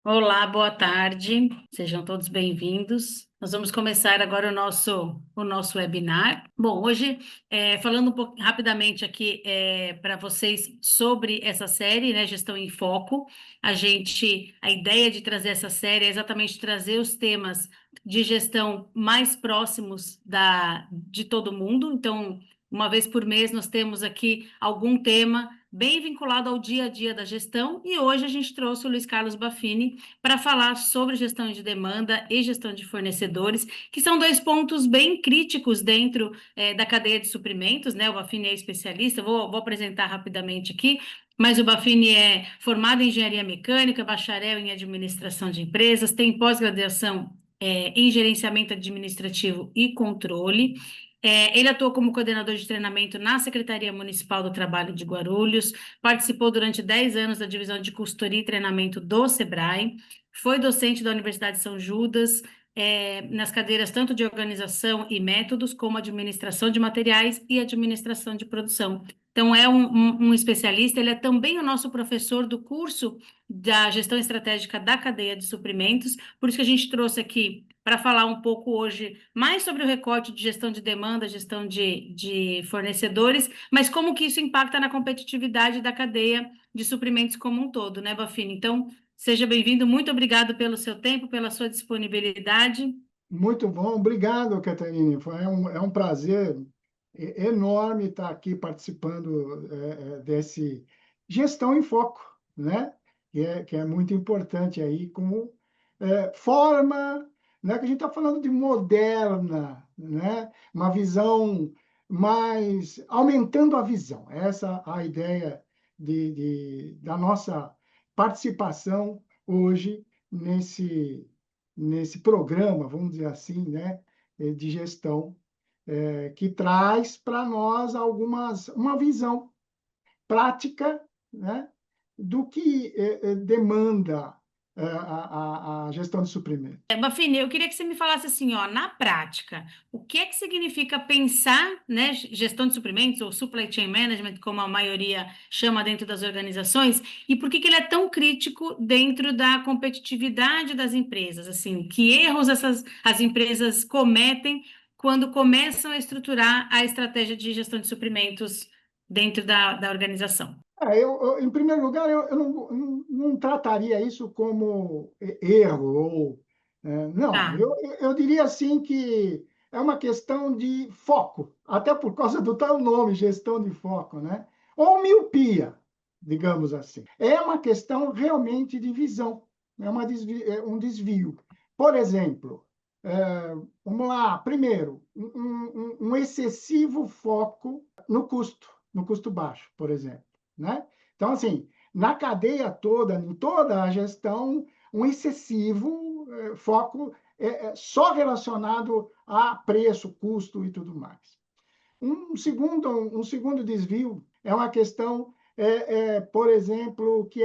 Olá, boa tarde. Sejam todos bem-vindos. Nós vamos começar agora o nosso webinar. Bom, hoje, falando um pouco rapidamente aqui para vocês sobre essa série, né, Gestão em Foco. A ideia de trazer essa série é exatamente trazer os temas de gestão mais próximos de todo mundo. Então, uma vez por mês, nós temos aqui algum tema bem vinculado ao dia a dia da gestão, e hoje a gente trouxe o Luiz Carlos Baffini para falar sobre gestão de demanda e gestão de fornecedores, que são dois pontos bem críticos dentro da cadeia de suprimentos, né? O Baffini é especialista, vou apresentar rapidamente aqui, mas o Baffini é formado em engenharia mecânica, bacharel em administração de empresas, tem pós-graduação em gerenciamento administrativo e controle. Ele atuou como coordenador de treinamento na Secretaria Municipal do Trabalho de Guarulhos, participou durante 10 anos da divisão de consultoria e treinamento do SEBRAE, foi docente da Universidade de São Judas, nas cadeiras tanto de organização e métodos, como administração de materiais e administração de produção. Então, é um especialista, ele é também o nosso professor do curso da gestão estratégica da cadeia de suprimentos, por isso que a gente trouxe aqui para falar um pouco hoje mais sobre o recorte de gestão de demanda, gestão de fornecedores, mas como que isso impacta na competitividade da cadeia de suprimentos como um todo, né, Bafini? Então, seja bem-vindo, muito obrigado pelo seu tempo, pela sua disponibilidade. Muito bom, obrigado, Catarine. É um prazer enorme estar aqui participando desse Gestão em Foco, né? Que é muito importante aí, como forma, né? Que a gente está falando de moderna, né? Uma visão mais, aumentando a visão. Essa é a ideia da nossa participação hoje nesse programa, vamos dizer assim, né, de gestão, que traz para nós uma visão prática, né, do que demanda a gestão de suprimentos. Bafini, eu queria que você me falasse assim, ó, na prática, o que é que significa pensar, né, gestão de suprimentos ou supply chain management, como a maioria chama dentro das organizações, e por que que ele é tão crítico dentro da competitividade das empresas, assim, que erros as empresas cometem quando começam a estruturar a estratégia de gestão de suprimentos dentro da organização. Em primeiro lugar, eu não trataria isso como erro, não. Tá. Eu diria assim que é uma questão de foco, até por causa do tal nome, gestão de foco, né? Ou miopia, digamos assim. É uma questão realmente de visão, é um desvio. Por exemplo, vamos lá, primeiro, um excessivo foco no custo baixo, por exemplo, né? Então, assim, na cadeia toda, em toda a gestão, um excessivo foco só relacionado a preço, custo e tudo mais. Um segundo desvio é uma questão, por exemplo, que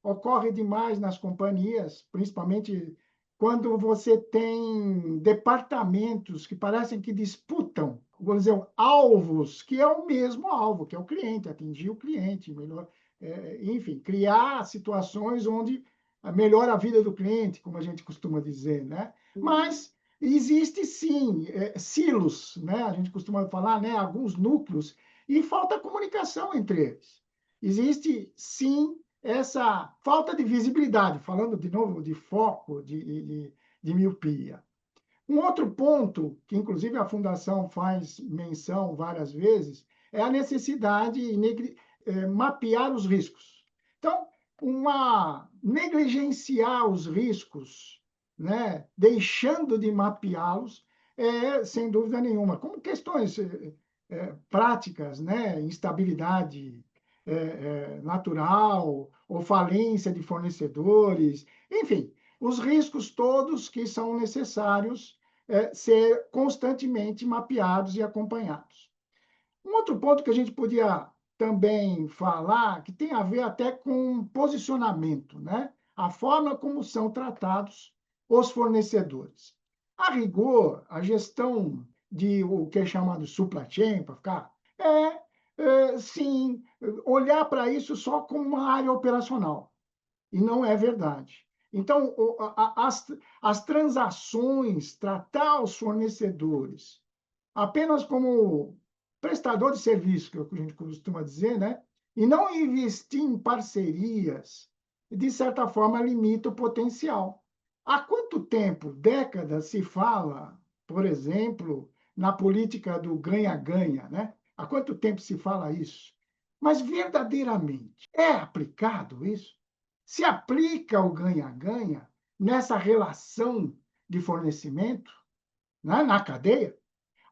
ocorre demais nas companhias, principalmente quando você tem departamentos que parecem que disputam, vamos dizer, alvos, que é o mesmo alvo, que é o cliente, atingir o cliente, melhor, enfim, criar situações onde melhora a vida do cliente, como a gente costuma dizer, né? Mas existe sim silos, né? A gente costuma falar, né? Alguns núcleos e falta comunicação entre eles. Existe sim essa falta de visibilidade, falando de novo de foco, de miopia. Um outro ponto, que inclusive a Fundação faz menção várias vezes, é a necessidade de mapear os riscos. Então, negligenciar os riscos, né, deixando de mapeá-los, sem dúvida nenhuma, como questões práticas, né, instabilidade natural ou falência de fornecedores, enfim, os riscos todos que são necessários ser constantemente mapeados e acompanhados. Um outro ponto que a gente podia também falar, que tem a ver até com posicionamento, né? A forma como são tratados os fornecedores. A rigor, a gestão de o que é chamado supply chain, para ficar, sim, olhar para isso só como uma área operacional. e não é verdade. Então, as transações, tratar os fornecedores apenas como prestador de serviço, que é o que a gente costuma dizer, né? E não investir em parcerias, de certa forma, limita o potencial. Há quanto tempo, décadas, se fala, por exemplo, na política do ganha-ganha, né? Há quanto tempo se fala isso? Mas verdadeiramente é aplicado isso? Se aplica o ganha-ganha nessa relação de fornecimento, né, na cadeia?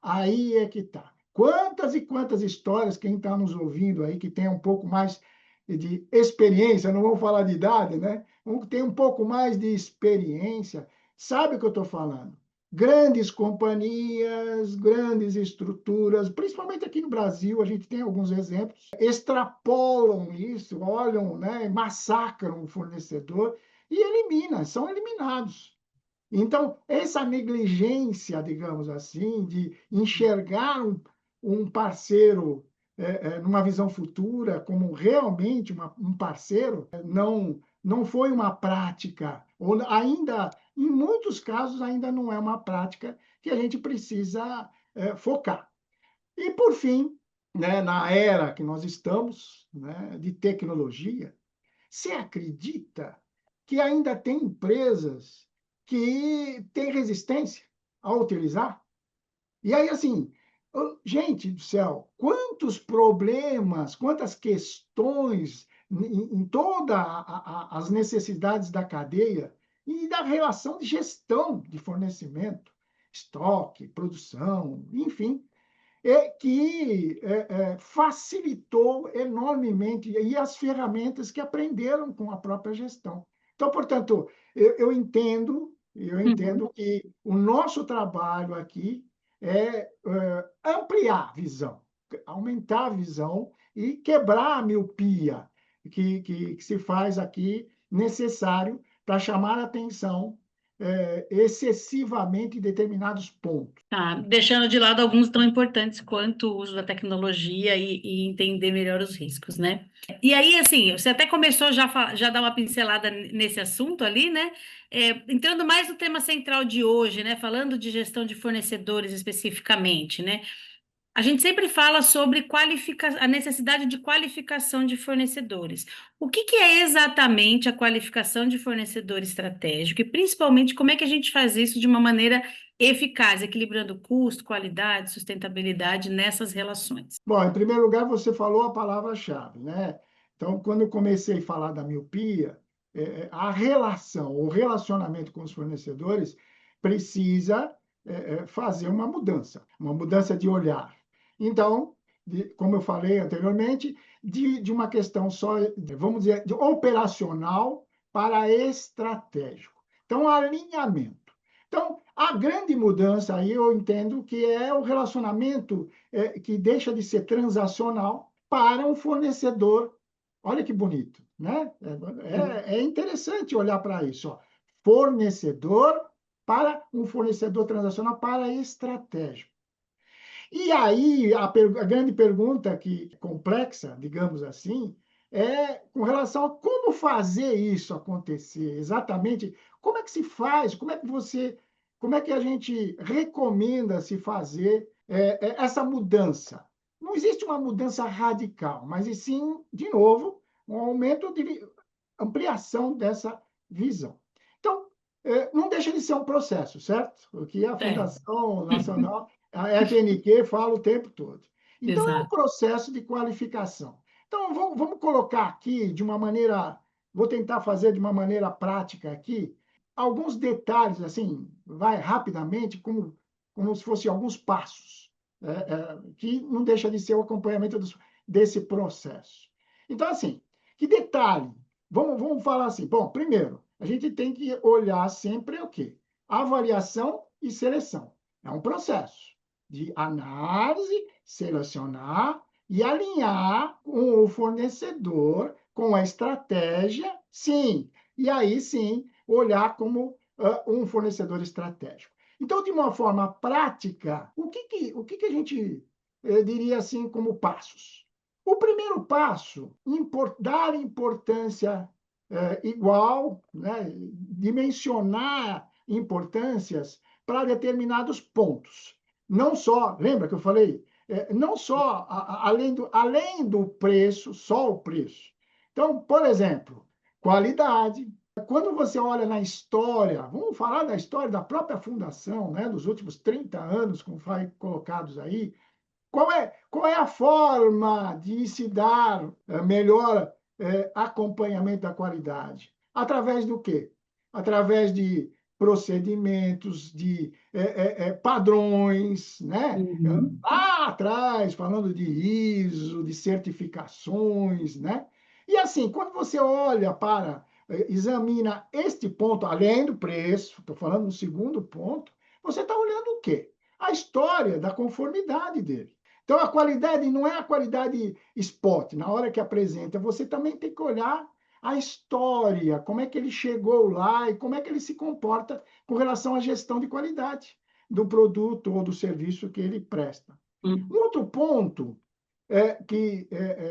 Aí é que tá. Quantas e quantas histórias, quem está nos ouvindo aí, que tem um pouco mais de experiência, não vamos falar de idade, né? Tem um pouco mais de experiência, sabe o que eu estou falando? Grandes companhias, grandes estruturas, principalmente aqui no Brasil, a gente tem alguns exemplos, extrapolam isso, olham, né, massacram o fornecedor e são eliminados. Então, essa negligência, digamos assim, de enxergar um parceiro numa visão futura como realmente um parceiro, não foi uma prática, ou ainda, em muitos casos, ainda não é uma prática que a gente precisa focar. E, por fim, né, na era que nós estamos, né, de tecnologia, você acredita que ainda tem empresas que têm resistência a utilizar? E aí, assim, gente do céu, quantos problemas, quantas questões em todas as necessidades da cadeia e da relação de gestão de fornecimento, estoque, produção, enfim, que facilitou enormemente e as ferramentas que aprenderam com a própria gestão. Então, portanto, eu entendo Uhum. que o nosso trabalho aqui é ampliar a visão, aumentar a visão e quebrar a miopia que se faz aqui necessário para chamar a atenção excessivamente em determinados pontos. Tá, deixando de lado alguns tão importantes quanto o uso da tecnologia e entender melhor os riscos, né? E aí, assim, você até começou já já dar uma pincelada nesse assunto ali, né? Entrando mais no tema central de hoje, né? Falando de gestão de fornecedores especificamente, né? A gente sempre fala sobre a necessidade de qualificação de fornecedores. O que é exatamente a qualificação de fornecedor estratégico e, principalmente, como é que a gente faz isso de uma maneira eficaz, equilibrando custo, qualidade, sustentabilidade nessas relações? Bom, em primeiro lugar, você falou a palavra-chave, né? Então, quando eu comecei a falar da miopia, a relação, o relacionamento com os fornecedores precisa fazer uma mudança de olhar. Então, como eu falei anteriormente, de uma questão só, vamos dizer, de operacional para estratégico. Então, alinhamento. Então, a grande mudança aí eu entendo que é o relacionamento que deixa de ser transacional para um fornecedor. Olha que bonito, né? É interessante olhar para isso. Ó. Fornecedor para um fornecedor transacional para estratégico. E aí, a grande pergunta que complexa, digamos assim, é com relação a como fazer isso acontecer, exatamente, como é que se faz, como é que a gente recomenda se fazer essa mudança? Não existe uma mudança radical, mas e sim, de novo, um aumento de ampliação dessa visão. Então, não deixa de ser um processo, certo? O que a É, Fundação Nacional, a FNQ, fala o tempo todo. Então, é um exato. processo de qualificação. Então, vamos colocar aqui de uma maneira, vou tentar fazer de uma maneira prática aqui, alguns detalhes, assim, vai rapidamente, como se fossem alguns passos, que não deixa de ser o acompanhamento desse processo. Então, assim, que detalhe? Vamos falar assim. Bom, primeiro, a gente tem que olhar sempre o quê? Avaliação e seleção. É um processo de análise, selecionar e alinhar com o fornecedor, com a estratégia, sim. E aí sim, olhar como um fornecedor estratégico. Então, de uma forma prática, o que a gente diria assim como passos? O primeiro passo, dar importância igual, né? Dimensionar importâncias para determinados pontos. Não só, lembra que eu falei? Não só além do preço, só o preço. Então, por exemplo, qualidade. Quando você olha na história, vamos falar da história da própria fundação, né, dos últimos 30 anos, como foi colocados aí, qual é a forma de se dar melhor acompanhamento da qualidade? Através do quê? Através de procedimentos, de padrões, né? Uhum. Lá atrás, falando de ISO, de certificações, né? E assim, quando você olha para, examina este ponto, além do preço, estou falando no segundo ponto, você está olhando o quê? A história da conformidade dele. Então, a qualidade não é a qualidade spot, na hora que apresenta, você também tem que olhar a história, como é que ele chegou lá e como é que ele se comporta com relação à gestão de qualidade do produto ou do serviço que ele presta. Uhum. Um outro ponto que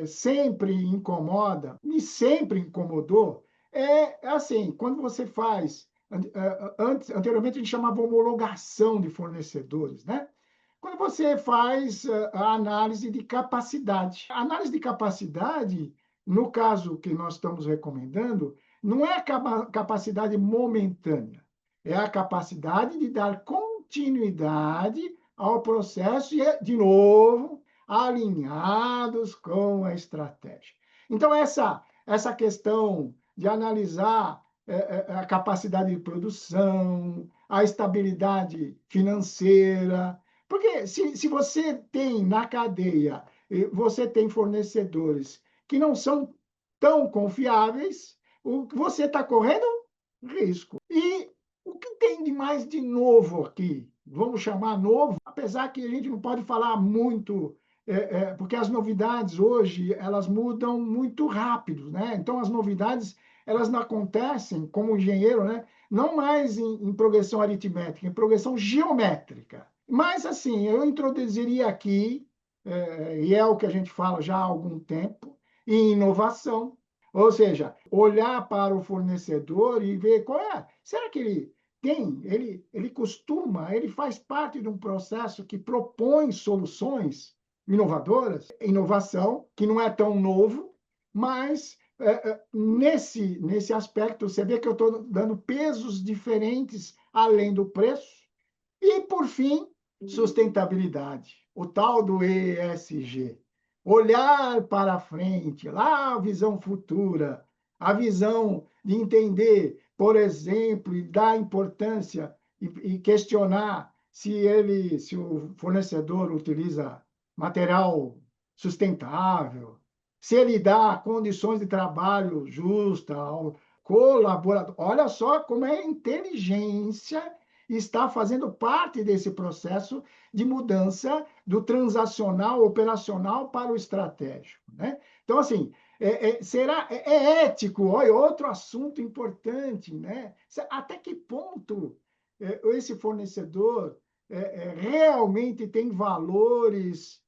sempre incomoda, e sempre incomodou, é assim, quando você faz, anteriormente a gente chamava homologação de fornecedores, né? Quando você faz a análise de capacidade. A análise de capacidade, no caso que nós estamos recomendando, não é a capacidade momentânea, é a capacidade de dar continuidade ao processo e, de novo, alinhados com a estratégia. Então, essa questão de analisar a capacidade de produção, a estabilidade financeira, porque se você tem na cadeia, você tem fornecedores que não são tão confiáveis, você está correndo risco. E o que tem de mais de novo aqui? Vamos chamar novo, apesar que a gente não pode falar muito, porque as novidades hoje elas mudam muito rápido, né? Então as novidades elas não acontecem como engenheiro, né? Não mais em progressão aritmética, em progressão geométrica. Mas assim, eu introduziria aqui, e é o que a gente fala já há algum tempo, em inovação. Ou seja, olhar para o fornecedor e ver qual é. Será que ele costuma, ele faz parte de um processo que propõe soluções inovadoras, inovação, que não é tão novo, mas nesse aspecto, você vê que eu estou dando pesos diferentes além do preço. E, por fim, sustentabilidade, o tal do ESG. Olhar para frente, lá a visão futura, a visão de entender, por exemplo, e dar importância e questionar se o fornecedor utiliza material sustentável, se ele dá condições de trabalho justas ao colaborador. Olha só como é inteligência está fazendo parte desse processo de mudança do transacional operacional para o estratégico, né? Então, assim, é ético, olha, outro assunto importante, né? Até que ponto esse fornecedor realmente tem valores,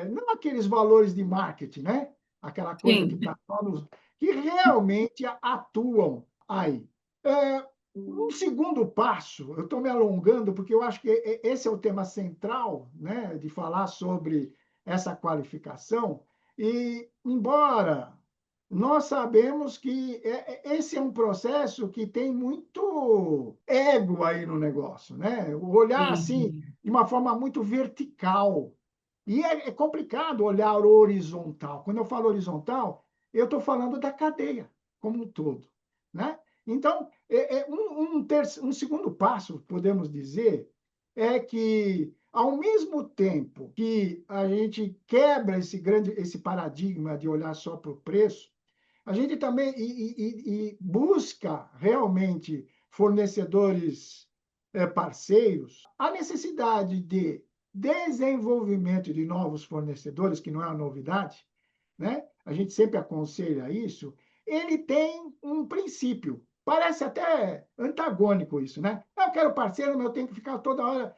não aqueles valores de marketing, né? Aquela coisa que Sim. está só nos, que realmente atuam aí. Um segundo passo, eu estou me alongando porque eu acho que esse é o tema central, né, de falar sobre essa qualificação. E, embora nós sabemos que esse é um processo que tem muito ego aí no negócio, né? O olhar assim Uhum. de uma forma muito vertical. E é complicado olhar horizontal. Quando eu falo horizontal, eu estou falando da cadeia como um todo, né? Então, um segundo passo, podemos dizer, é que, ao mesmo tempo que a gente quebra esse paradigma de olhar só para o preço, a gente também e busca realmente fornecedores parceiros, a necessidade de desenvolvimento de novos fornecedores, que não é uma novidade, né? A gente sempre aconselha isso, ele tem um princípio. Parece até antagônico isso, né? Eu quero parceiro, mas eu tenho que ficar toda hora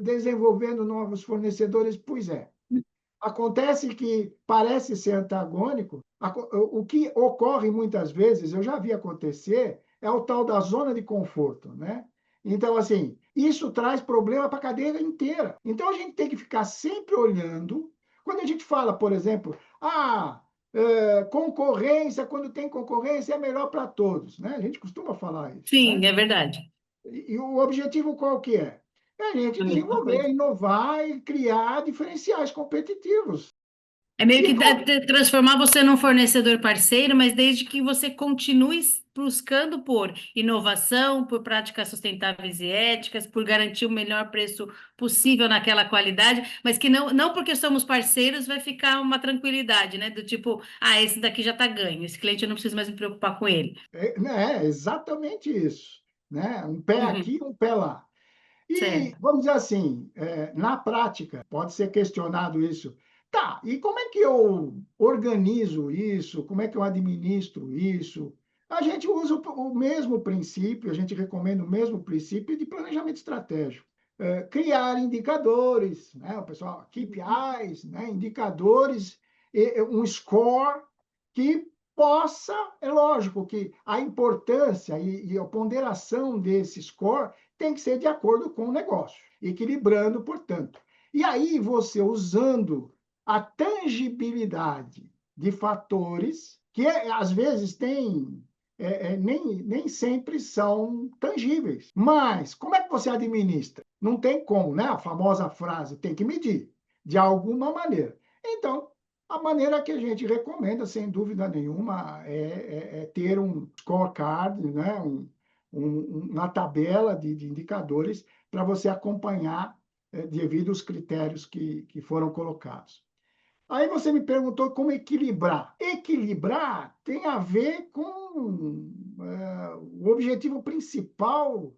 desenvolvendo novos fornecedores. Pois é. Acontece que parece ser antagônico. O que ocorre muitas vezes, eu já vi acontecer, é o tal da zona de conforto, né? Então, assim, isso traz problema para a cadeia inteira. Então, a gente tem que ficar sempre olhando. Quando a gente fala, por exemplo, concorrência, quando tem concorrência, é melhor para todos, né? A gente costuma falar isso, Sim, né? é verdade. E o objetivo qual que é? É a gente É a mesma desenvolver, coisa. inovar e criar diferenciais competitivos. É meio E que como transformar você num fornecedor parceiro, mas desde que você continue buscando por inovação, por práticas sustentáveis e éticas, por garantir o melhor preço possível naquela qualidade, mas que não porque somos parceiros vai ficar uma tranquilidade, né? Do tipo, esse daqui já está ganho, esse cliente eu não preciso mais me preocupar com ele. né, é exatamente isso, né? Um pé aqui, Uhum, um pé lá. E certo. vamos dizer assim, na prática, pode ser questionado isso. Tá, e como é que eu organizo isso? Como é que eu administro isso? A gente usa o mesmo princípio, a gente recomenda o mesmo princípio de planejamento estratégico. Criar indicadores, né? O pessoal, KPIs, né? Indicadores, um score que possa, é lógico que a importância e a ponderação desse score tem que ser de acordo com o negócio, equilibrando, portanto. E aí você usando a tangibilidade de fatores que às vezes têm nem sempre são tangíveis. Mas como é que você administra? Não tem como, né? A famosa frase tem que medir de alguma maneira. Então, a maneira que a gente recomenda, sem dúvida nenhuma, é ter um scorecard, né? Uma tabela de indicadores para você acompanhar devido aos critérios que foram colocados. Aí você me perguntou como equilibrar. Equilibrar tem a ver com o objetivo principal,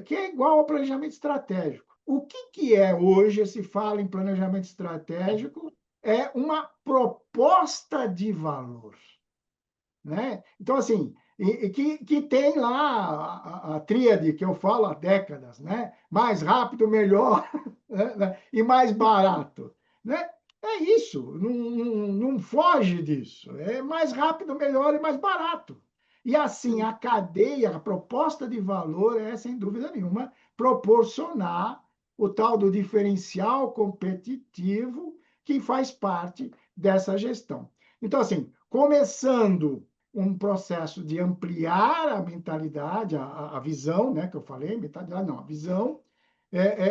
que é igual ao planejamento estratégico. O que é hoje, se fala em planejamento estratégico, é uma proposta de valor, né? Então, assim, que tem lá a tríade que eu falo há décadas, né? Mais rápido, melhor, né? E mais barato, né? É isso, não foge disso. É mais rápido, melhor e mais barato. E assim, a cadeia, a proposta de valor é, sem dúvida nenhuma, proporcionar o tal do diferencial competitivo que faz parte dessa gestão. Então, assim, começando um processo de ampliar a mentalidade, a visão, né, que eu falei, mentalidade não, a visão,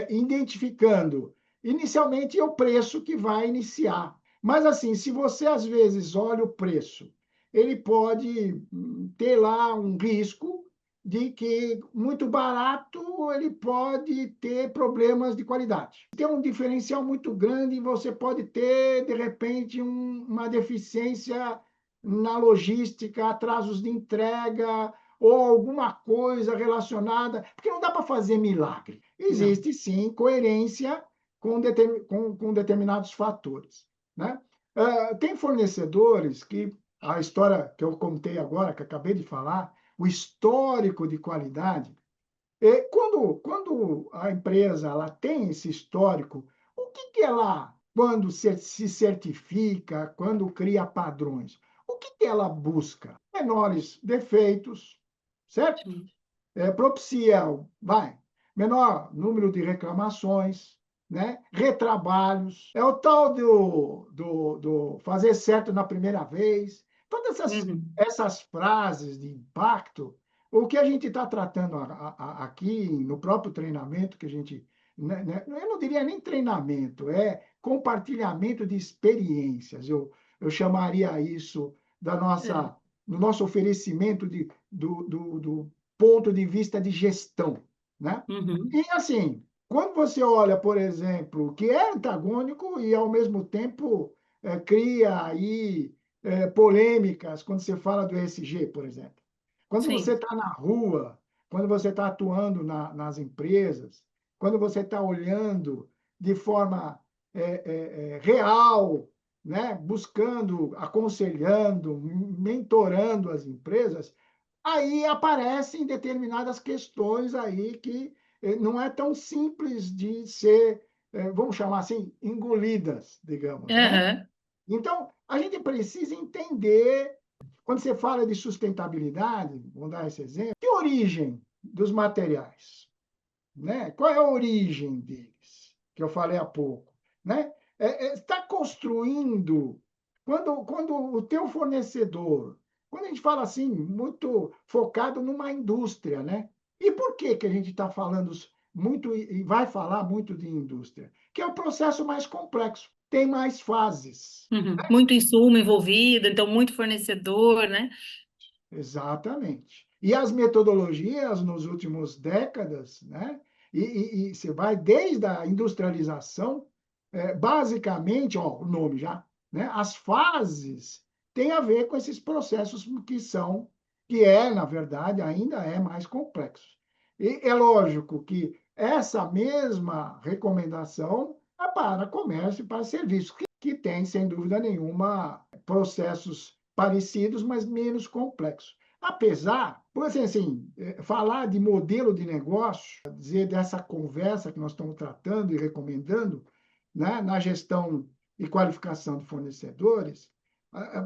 identificando inicialmente o preço que vai iniciar. Mas assim, se você às vezes olha o preço, ele pode ter lá um risco de que muito barato ele pode ter problemas de qualidade. Tem um diferencial muito grande e você pode ter, de repente, uma deficiência na logística, atrasos de entrega ou alguma coisa relacionada, porque não dá para fazer milagre. Não. Existe sim coerência com determinados fatores, né? Tem fornecedores que a história que eu contei agora, que acabei de falar, o histórico de qualidade, quando a empresa ela tem esse histórico, o que ela, quando se certifica, quando cria padrões, o que ela busca? Menores defeitos, certo? Sim. Propicia, vai, menor número de reclamações, né? Retrabalhos, é o tal do fazer certo na primeira vez. Todas Uhum. essas frases de impacto, o que a gente está tratando aqui no próprio treinamento, que a gente, eu não diria nem treinamento, é compartilhamento de experiências. Eu chamaria isso da É. nossa, do nosso oferecimento do ponto de vista de gestão, né? Uhum. E assim, quando você olha, por exemplo, que é antagônico e ao mesmo tempo cria aí polêmicas quando você fala do ESG, por exemplo. Quando você Sim. está na rua, quando você está atuando nas empresas, quando você está olhando de forma real, né? Buscando, aconselhando, mentorando as empresas, aí aparecem determinadas questões aí que não é tão simples de ser vamos chamar assim, engolidas, digamos, né? Aham. Então, a gente precisa entender, quando você fala de sustentabilidade, vamos dar esse exemplo, que origem dos materiais, né? Qual é a origem deles, que eu falei há pouco, né? Está construindo, quando o teu fornecedor, quando a gente fala assim, muito focado numa indústria, né? E por que que a gente está falando muito e vai falar muito de indústria? Que é o processo mais complexo, tem mais fases. Uhum. Muito insumo envolvido, então muito fornecedor, né? Exatamente. E as metodologias nos últimos décadas, né? E você vai desde a industrialização, basicamente, ó, o nome já, né? As fases têm a ver com esses processos que é, na verdade, ainda é mais complexo. E é lógico que essa mesma recomendação é para comércio e para serviços, que tem, sem dúvida nenhuma, processos parecidos, mas menos complexos. Apesar, por assim, falar de modelo de negócio, dizer dessa conversa que nós estamos tratando e recomendando, né, na gestão e qualificação de fornecedores,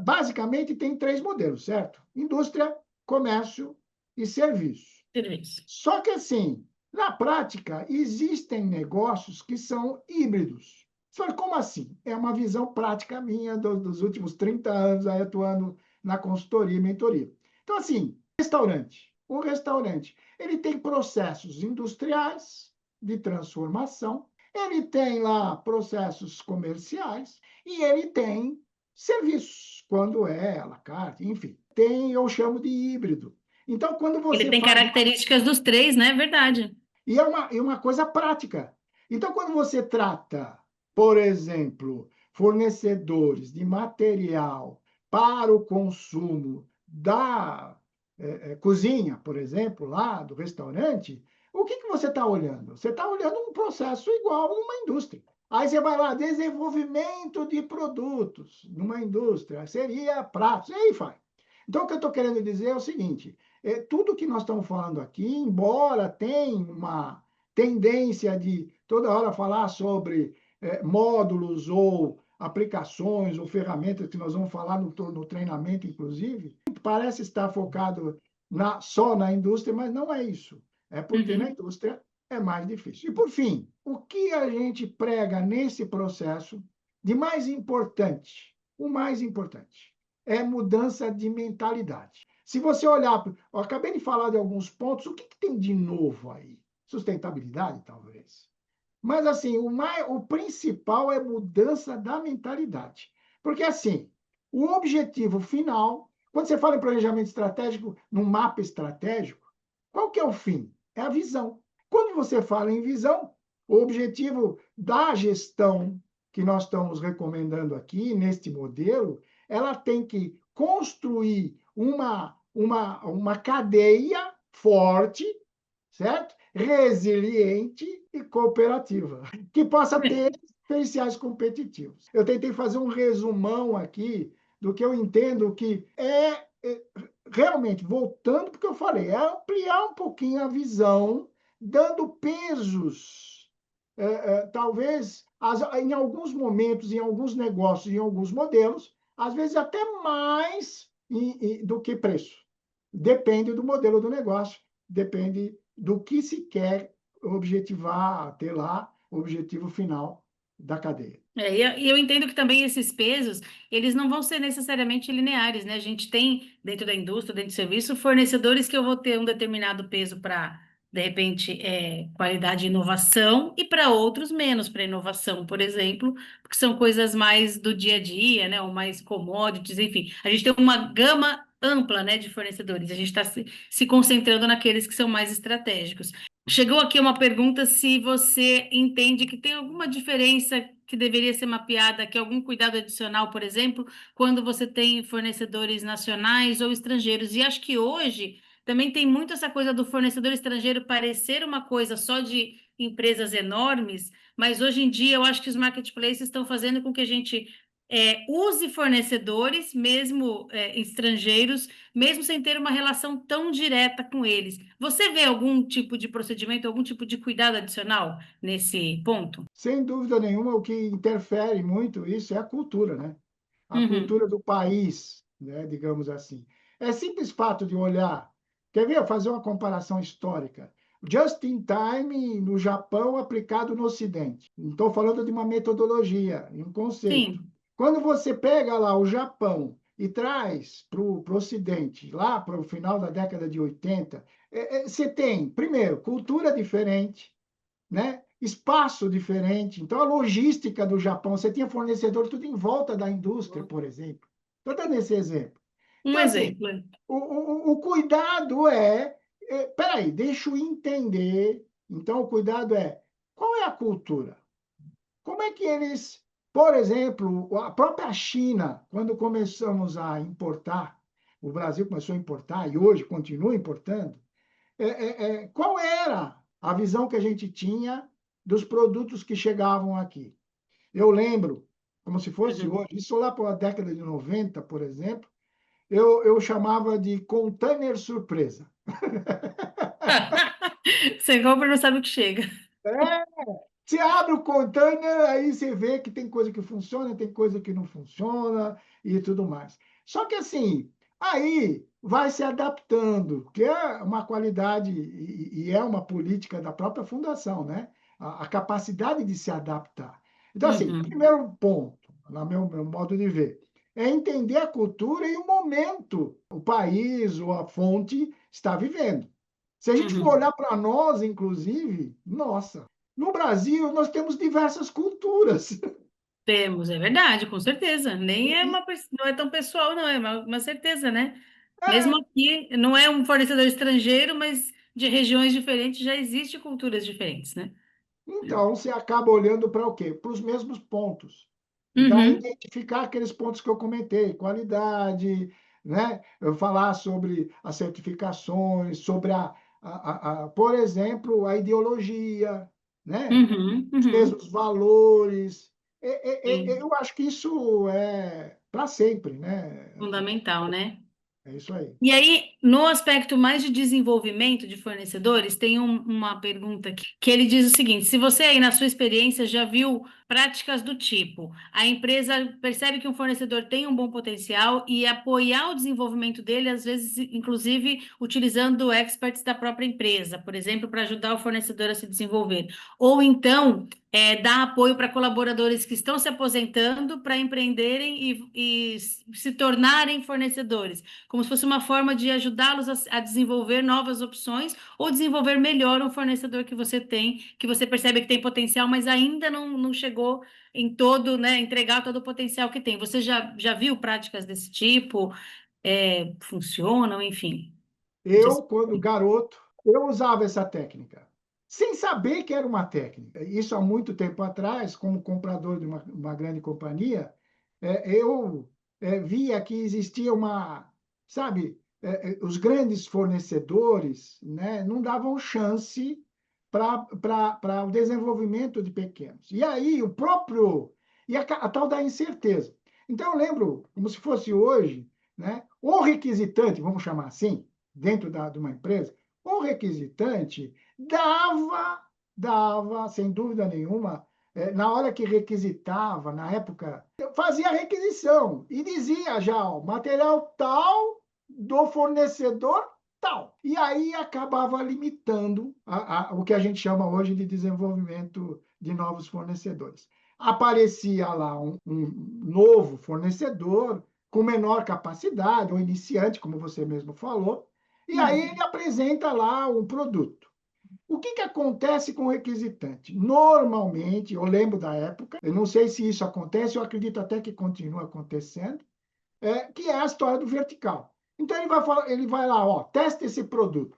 basicamente tem três modelos, certo? Indústria, comércio e serviço. Serviço. Só que, assim, na prática, existem negócios que são híbridos. Você fala, como assim? É uma visão prática minha dos últimos 30 anos aí atuando na consultoria e mentoria. Então, assim, um restaurante, ele tem processos industriais de transformação, ele tem lá processos comerciais e ele tem serviços, quando é à la carte, enfim. Tem, eu chamo de híbrido. Então, quando Ele você tem faz características dos três, né? Verdade. e uma coisa prática. Então, quando você trata, por exemplo, fornecedores de material para o consumo da cozinha, por exemplo, lá do restaurante, o que você está olhando? Você está olhando um processo igual numa indústria. Aí você vai lá, desenvolvimento de produtos numa indústria, seria pratos, e aí vai. Então, o que eu estou querendo dizer é o seguinte: tudo que nós estamos falando aqui, embora tenha uma tendência de toda hora falar sobre módulos ou aplicações ou ferramentas que nós vamos falar no treinamento, inclusive, parece estar focado só na indústria, mas não é isso. É porque na Uhum. indústria é mais difícil. E, por fim, o que a gente prega nesse processo de mais importante, o mais importante, é mudança de mentalidade. Se você olhar, eu acabei de falar de alguns pontos, o que tem de novo aí? Sustentabilidade, talvez. Mas, assim, o principal é mudança da mentalidade. Porque, assim, o objetivo final, quando você fala em planejamento estratégico, num mapa estratégico, qual que é o fim? É a visão. Quando você fala em visão, o objetivo da gestão que nós estamos recomendando aqui, neste modelo, ela tem que construir uma cadeia forte, certo? Resiliente e cooperativa, que possa ter diferenciais competitivos. Eu tentei fazer um resumão aqui do que eu entendo que realmente, voltando porque eu falei, é ampliar um pouquinho a visão, dando pesos, talvez, em alguns momentos, em alguns negócios, em alguns modelos, às vezes até mais do que preço. Depende do modelo do negócio, depende do que se quer objetivar, ter lá o objetivo final da cadeia. E eu entendo que também esses pesos, eles não vão ser necessariamente lineares, né? A gente tem, dentro da indústria, dentro do serviço, fornecedores que eu vou ter um determinado peso para, de repente, qualidade e inovação, e para outros menos para inovação, por exemplo, porque são coisas mais do dia a dia, né? Ou mais commodities, enfim. A gente tem uma gama ampla, né, de fornecedores. A gente está se concentrando naqueles que são mais estratégicos. Chegou aqui uma pergunta se você entende que tem alguma diferença que deveria ser mapeada, que algum cuidado adicional, por exemplo, quando você tem fornecedores nacionais ou estrangeiros. E acho que hoje também tem muito essa coisa do fornecedor estrangeiro parecer uma coisa só de empresas enormes, mas hoje em dia eu acho que os marketplaces estão fazendo com que a gente use fornecedores, mesmo estrangeiros, mesmo sem ter uma relação tão direta com eles. Você vê algum tipo de procedimento, algum tipo de cuidado adicional nesse ponto? Sem dúvida nenhuma, o que interfere muito isso é a cultura, né? A Uhum. cultura do país, né? Digamos assim. É simples fato de olhar. Quer ver? Fazer uma comparação histórica. Just in time no Japão aplicado no Ocidente. Não estou falando de uma metodologia, um conceito. Sim. Quando você pega lá o Japão e traz para o Ocidente, lá para o final da década de 80, você tem, primeiro, cultura diferente, né? Espaço diferente. Então, a logística do Japão, você tinha fornecedor tudo em volta da indústria, por exemplo. Estou dando esse exemplo. Um Então, assim, exemplo. o cuidado peraí, deixa eu entender. Então, o cuidado é, qual é a cultura? Como é que eles, por exemplo, a própria China, quando começamos a importar, o Brasil começou a importar e hoje continua importando, qual era a visão que a gente tinha dos produtos que chegavam aqui. Eu lembro, como se fosse Uhum. hoje, isso lá para a década de 90, por exemplo, eu chamava de container surpresa. Você compra e não sabe o que chega. É, você abre o container, aí você vê que tem coisa que funciona, tem coisa que não funciona e tudo mais. Só que assim, aí vai se adaptando, que é uma qualidade e é uma política da própria fundação, né? A capacidade de se adaptar. Então, assim, Uhum. primeiro ponto, no meu modo de ver, é entender a cultura e o momento o país ou a fonte está vivendo. Se a gente for Uhum. olhar para nós, inclusive, nossa, no Brasil nós temos diversas culturas. Temos, é verdade, com certeza. Nem é E, não é tão pessoal, não, é uma certeza, né? Mesmo é, aqui, não é um fornecedor estrangeiro, mas de regiões diferentes já existem culturas diferentes, né? então, você acaba olhando para o quê? Para os mesmos pontos. Então, Uhum, identificar aqueles pontos que eu comentei, qualidade, né? Eu falar sobre as certificações, sobre por exemplo, a ideologia, né? uhum, Os uhum. mesmos valores. Sim, Eu acho que isso é para sempre, né? fundamental, né? É isso aí. E aí, no aspecto mais de desenvolvimento de fornecedores, tem uma pergunta aqui, que ele diz o seguinte: se você aí na sua experiência já viu práticas do tipo, a empresa percebe que um fornecedor tem um bom potencial e apoiar o desenvolvimento dele, às vezes, inclusive, utilizando experts da própria empresa, por exemplo, para ajudar o fornecedor a se desenvolver. Ou então, dar apoio para colaboradores que estão se aposentando para empreenderem e se tornarem fornecedores como se fosse uma forma de ajudá-los a desenvolver novas opções ou desenvolver melhor um fornecedor que você tem, que você percebe que tem potencial, mas ainda não chegou em todo, né, entregar todo o potencial que tem. Você já viu práticas desse tipo? Funcionam, enfim. Eu, quando garoto, eu usava essa técnica, sem saber que era uma técnica. Isso há muito tempo atrás, como comprador de uma grande companhia, eu via que existia sabe, os grandes fornecedores, né, não davam chance para o desenvolvimento de pequenos. E aí o próprio, a tal da incerteza. Então eu lembro, como se fosse hoje, né, o requisitante, vamos chamar assim, dentro de uma empresa, o requisitante dava, sem dúvida nenhuma, na hora que requisitava, na época, fazia a requisição e dizia já, ó, material tal do fornecedor tal. E aí acabava limitando o que a gente chama hoje de desenvolvimento de novos fornecedores. Aparecia lá um novo fornecedor com menor capacidade, ou iniciante, como você mesmo falou, e aí ele Uhum. apresenta lá o produto. O que acontece com o requisitante? Normalmente, eu lembro da época, eu não sei se isso acontece, eu acredito até que continua acontecendo, que é a história do vertical. Então ele vai lá, ó, testa esse produto,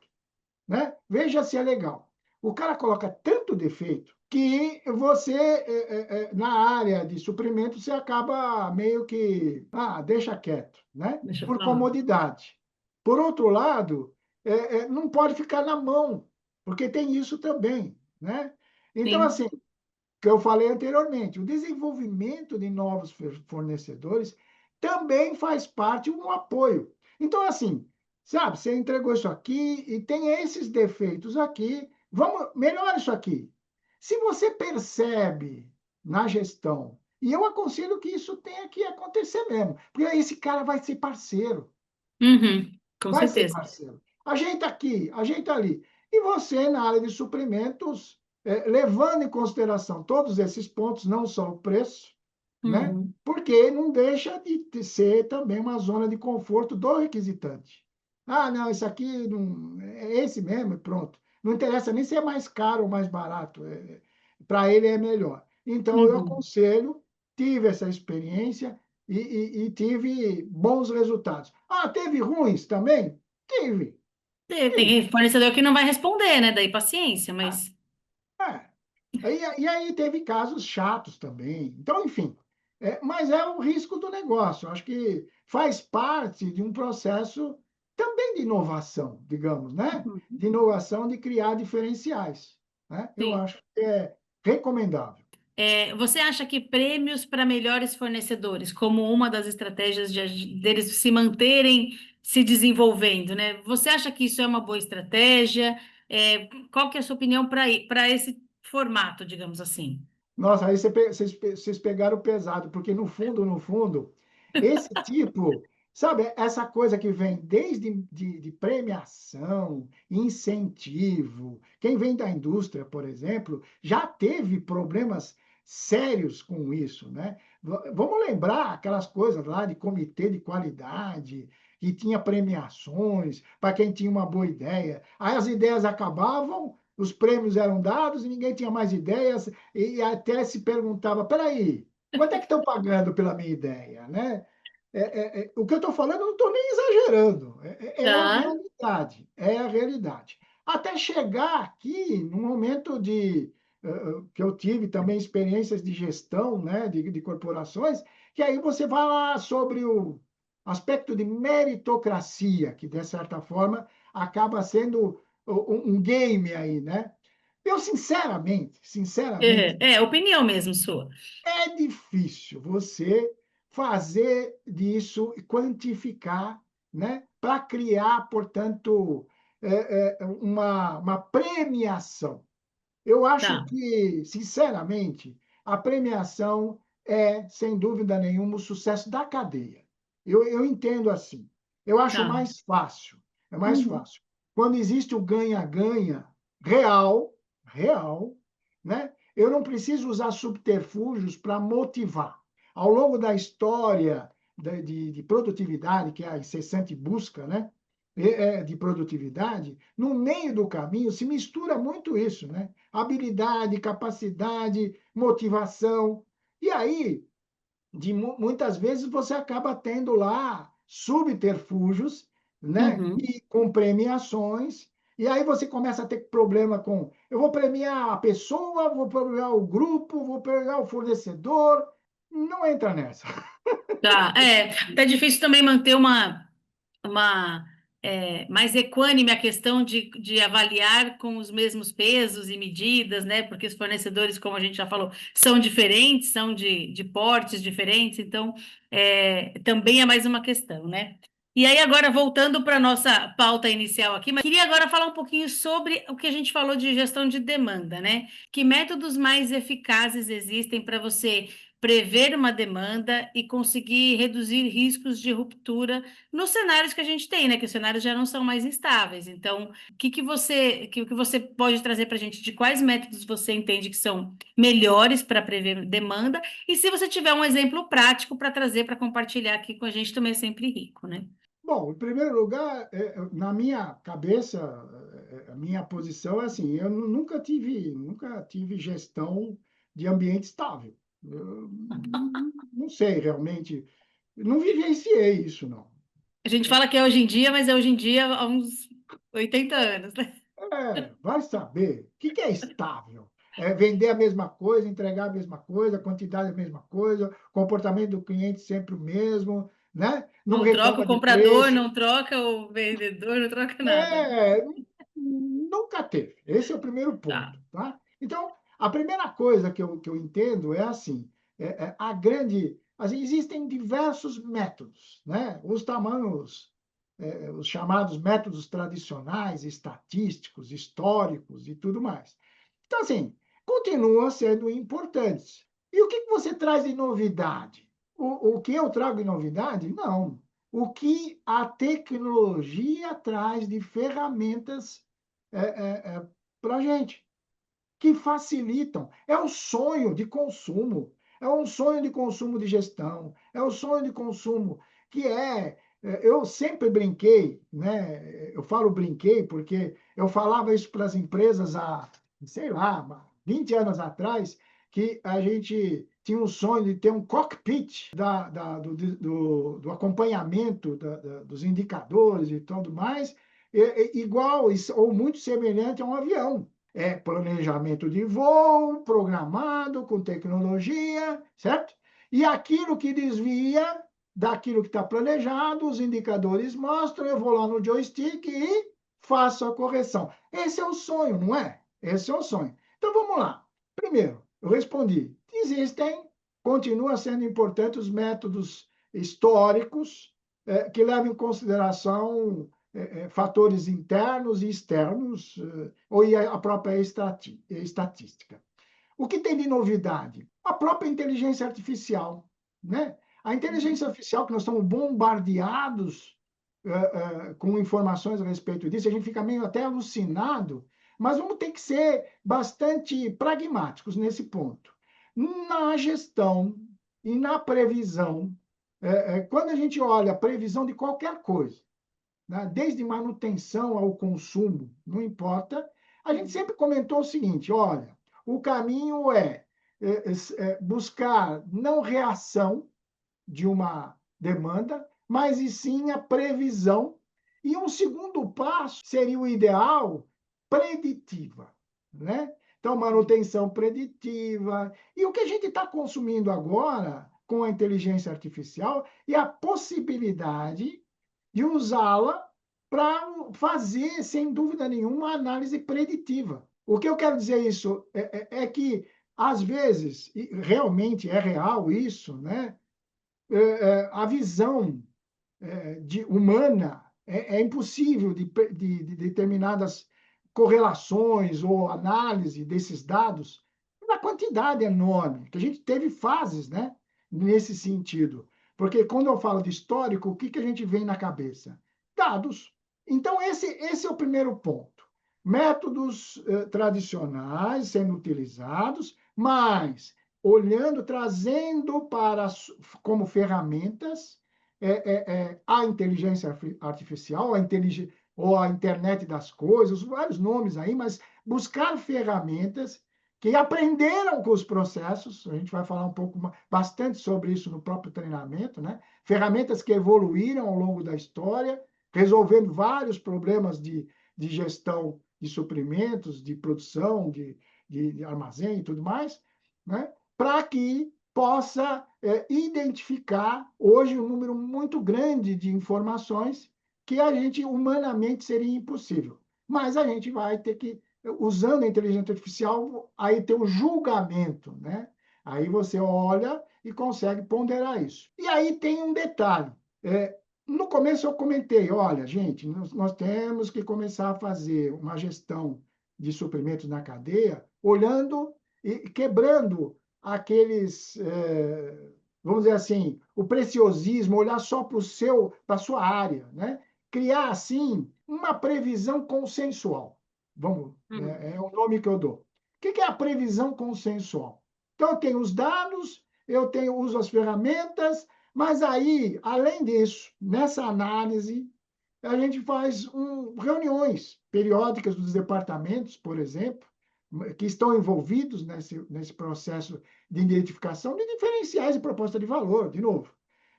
né? Veja se é legal. O cara coloca tanto defeito que você, na área de suprimento, você acaba meio que, deixa quieto, né? Deixa eu Por falar. comodidade. Por outro lado, não pode ficar na mão, porque tem isso também, né? Então, Sim. assim, que eu falei anteriormente, o desenvolvimento de novos fornecedores também faz parte um apoio. Então, assim, sabe, você entregou isso aqui e tem esses defeitos aqui, vamos melhorar isso aqui. Se você percebe na gestão, e eu aconselho que isso tenha que acontecer mesmo, porque aí esse cara vai ser parceiro, Uhum, com vai ser certeza. parceiro. Ajeita aqui, ajeita ali. E você, na área de suprimentos, levando em consideração todos esses pontos, não só o preço, né? Uhum, Porque não deixa de ser também uma zona de conforto do requisitante. Ah, não, isso aqui não, é esse mesmo, e pronto. Não interessa nem se é mais caro ou mais barato, para ele é melhor. Então, eu uhum. aconselho, tive essa experiência e tive bons resultados. Ah, teve ruins também? Tive, tive. Tem fornecedor que não vai responder, né? Daí paciência, Ah, mas. é. E aí teve casos chatos também. Então, enfim, mas é o risco do negócio. Acho que faz parte de um processo também de inovação, digamos, né? Uhum, De inovação, de criar diferenciais, né? Eu sim. acho que é recomendável. Você acha que prêmios para melhores fornecedores, como uma das estratégias deles se manterem se desenvolvendo, né? Você acha que isso é uma boa estratégia? Qual que é a sua opinião para esse formato, digamos assim? Nossa, aí vocês pegaram pesado, porque no fundo, esse tipo, sabe, essa coisa que vem desde de premiação, incentivo, quem vem da indústria, por exemplo, já teve problemas sérios com isso, né? Vamos lembrar aquelas coisas lá de comitê de qualidade, que tinha premiações para quem tinha uma boa ideia. Aí as ideias acabavam, os prêmios eram dados e ninguém tinha mais ideias e até se perguntava, peraí, quanto é que estão pagando pela minha ideia, né? O que eu estou falando, eu não estou nem exagerando, é a Tá, realidade, é a realidade. Até chegar aqui, no momento que eu tive também experiências de gestão, né, de corporações, que aí você vai lá sobre o aspecto de meritocracia, que de certa forma acaba sendo um game aí, né? Eu, sinceramente, opinião mesmo sua. é difícil você fazer disso e quantificar, né, para criar, portanto, uma premiação. Eu acho Tá, que, sinceramente, a premiação é, sem dúvida nenhuma, o sucesso da cadeia. Eu entendo assim. Eu acho tá. mais fácil, é mais Uhum, fácil. Quando existe o ganha-ganha real, real, né? Eu não preciso usar subterfúgios para motivar. Ao longo da história de produtividade, que é a incessante busca, né? De produtividade, no meio do caminho se mistura muito isso, né? Habilidade, capacidade, motivação. E aí, muitas vezes, você acaba tendo lá subterfúgios, né? uhum. E com premiações. E aí você começa a ter problema com, eu vou premiar a pessoa, vou premiar o grupo, vou premiar o fornecedor. Não entra nessa. Tá, tá difícil também manter uma mais equânime a questão de avaliar com os mesmos pesos e medidas, né? Porque os fornecedores, como a gente já falou, são diferentes, são de portes diferentes, então também é mais uma questão, né? E aí, agora, voltando para a nossa pauta inicial aqui, mas queria agora falar um pouquinho sobre o que a gente falou de gestão de demanda, né? Que métodos mais eficazes existem para você prever uma demanda e conseguir reduzir riscos de ruptura nos cenários que a gente tem, né? Que os cenários já não são mais instáveis. Então, o que você pode trazer para a gente de quais métodos você entende que são melhores para prever demanda? E se você tiver um exemplo prático para trazer para compartilhar aqui com a gente, também é sempre rico, né? Bom, em primeiro lugar, na minha cabeça, a minha posição é assim, eu nunca tive gestão de ambiente estável. Eu não sei realmente, não vivenciei isso, não. A gente fala que é hoje em dia, mas é hoje em dia há uns 80 anos, né? Vai saber. O que é estável? É vender a mesma coisa, entregar a mesma coisa, a quantidade a mesma coisa, comportamento do cliente sempre o mesmo, né? Não Não troca o reclama de comprador, preço. não troca o vendedor, não troca nada. É, nunca teve. Esse é o primeiro Tá. ponto, tá? Então, A primeira coisa que eu entendo é assim, existem diversos métodos, né? Os tamanhos, os chamados métodos tradicionais, estatísticos, históricos e tudo mais. Então, assim, continuam sendo importantes. E o que você traz de novidade? O que eu trago de novidade? Não. O que a tecnologia traz de ferramentas para a gente que facilitam. É o sonho de consumo, é um sonho de consumo de gestão, é o sonho de consumo que eu sempre brinquei, né? Eu falo brinquei porque eu falava isso para as empresas há, sei lá, 20 anos atrás, que a gente tinha um sonho de ter um cockpit do acompanhamento dos indicadores e tudo mais, igual ou muito semelhante a um avião. É planejamento de voo, programado, com tecnologia, certo? E aquilo que desvia daquilo que está planejado, os indicadores mostram, eu vou lá no joystick e faço a correção. Esse é o sonho, não é? Esse é o sonho. Então vamos lá. Primeiro, eu respondi: existem, continua sendo importantes os métodos históricos que levam em consideração fatores internos e externos, ou a própria estatística. O que tem de novidade? A própria inteligência artificial, né? A inteligência artificial, que nós estamos bombardeados com informações a respeito disso, a gente fica meio até alucinado, mas vamos ter que ser bastante pragmáticos nesse ponto. Na gestão e na previsão, quando a gente olha a previsão de qualquer coisa, né, desde manutenção ao consumo, não importa, a gente sempre comentou o seguinte: olha, o caminho buscar não reação de uma demanda, mas e sim a previsão. E um segundo passo seria o ideal, preditiva, né? Então, manutenção preditiva. E o que a gente está consumindo agora com a inteligência artificial é a possibilidade de usá-la para fazer, sem dúvida nenhuma, uma análise preditiva. O que eu quero dizer isso é que, às vezes, e realmente é real isso, né? A visão humana é impossível de determinadas correlações ou análise desses dados na quantidade enorme, que a gente teve fases, né, nesse sentido. Porque quando eu falo de histórico, o que, que a gente vem na cabeça? Dados. Então, esse é o primeiro ponto. Métodos tradicionais sendo utilizados, mas olhando, trazendo como ferramentas a inteligência artificial, ou a internet das coisas, vários nomes aí, mas buscar ferramentas que aprenderam com os processos, a gente vai falar um pouco, bastante sobre isso no próprio treinamento, né? Ferramentas que evoluíram ao longo da história, resolvendo vários problemas de gestão de suprimentos, de produção, de armazém e tudo mais, né? Para que possa identificar hoje um número muito grande de informações que a gente humanamente seria impossível. Mas a gente vai ter que, usando a inteligência artificial, aí ter um julgamento, né? Aí você olha e consegue ponderar isso. E aí tem um detalhe. No começo eu comentei, olha, gente, nós temos que começar a fazer uma gestão de suprimentos na cadeia, olhando e quebrando aqueles, vamos dizer assim, o preciosismo, olhar só para a sua área, né? Criar, assim, uma previsão consensual. Vamos, é o nome que eu dou. O que é a previsão consensual? Então, eu tenho os dados, uso as ferramentas, mas aí, além disso, nessa análise, a gente faz reuniões periódicas dos departamentos, por exemplo, que estão envolvidos nesse processo de identificação de diferenciais e proposta de valor, de novo.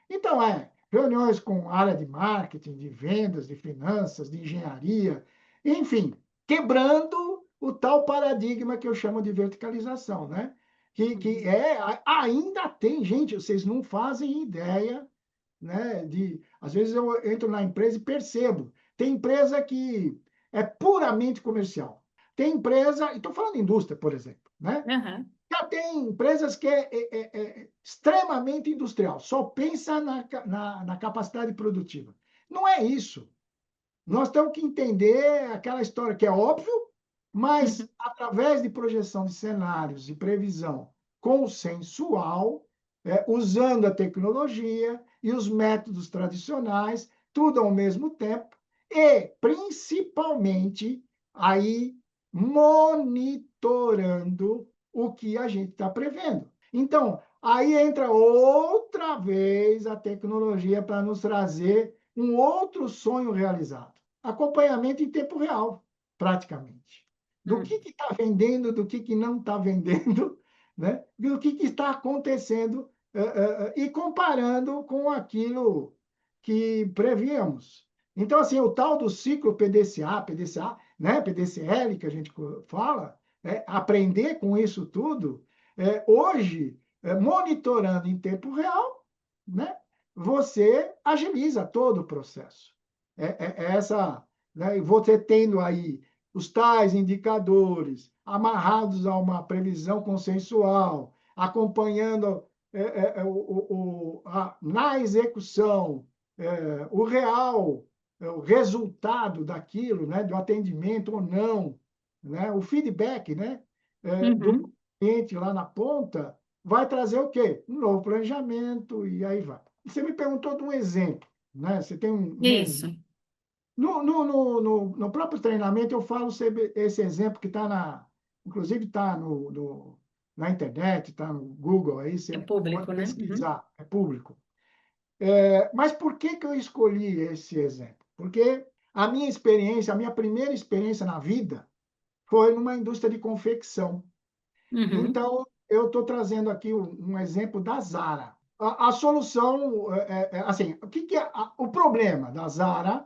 Então, reuniões com área de marketing, de vendas, de finanças, de engenharia, enfim, quebrando o tal paradigma que eu chamo de verticalização, né? Ainda tem, gente, vocês não fazem ideia, né? Às vezes eu entro na empresa e percebo, tem empresa que é puramente comercial. Tem empresa, e estou falando de indústria, por exemplo, né? Aham. Já tem empresas que é extremamente industrial, só pensa na capacidade produtiva. Não é isso. Nós temos que entender aquela história que é óbvio, Uhum. mas através de projeção de cenários e previsão consensual, usando a tecnologia e os métodos tradicionais, tudo ao mesmo tempo, e principalmente aí monitorando o que a gente está prevendo. Então, aí entra outra vez a tecnologia para nos trazer um outro sonho realizado. Acompanhamento em tempo real, praticamente. Do que Uhum. está vendendo, do que não está vendendo, né? Do que está acontecendo e comparando com aquilo que prevíamos. Então, assim, o tal do ciclo PDCA, né? PDCL, que a gente fala, aprender com isso tudo, hoje, monitorando em tempo real, né? Você agiliza todo o processo. Essa, né? E você tendo aí os tais indicadores amarrados a uma previsão consensual, acompanhando na execução o real, o resultado daquilo, né? Do atendimento ou não, né? O feedback, né? Do Uhum. cliente lá na ponta, vai trazer o quê? Um novo planejamento e aí vai. Você me perguntou de um exemplo, né? Você tem um Isso. exemplo. No próprio treinamento, eu falo sobre esse exemplo que está inclusive está na internet, está no Google, aí É você pode público, né? Uhum. pesquisar, é público. Mas por que eu escolhi esse exemplo? Porque a minha experiência, a minha primeira experiência na vida foi numa indústria de confecção. Uhum. Então, eu estou trazendo aqui um exemplo da Zara. A solução, assim, o que é o problema da Zara,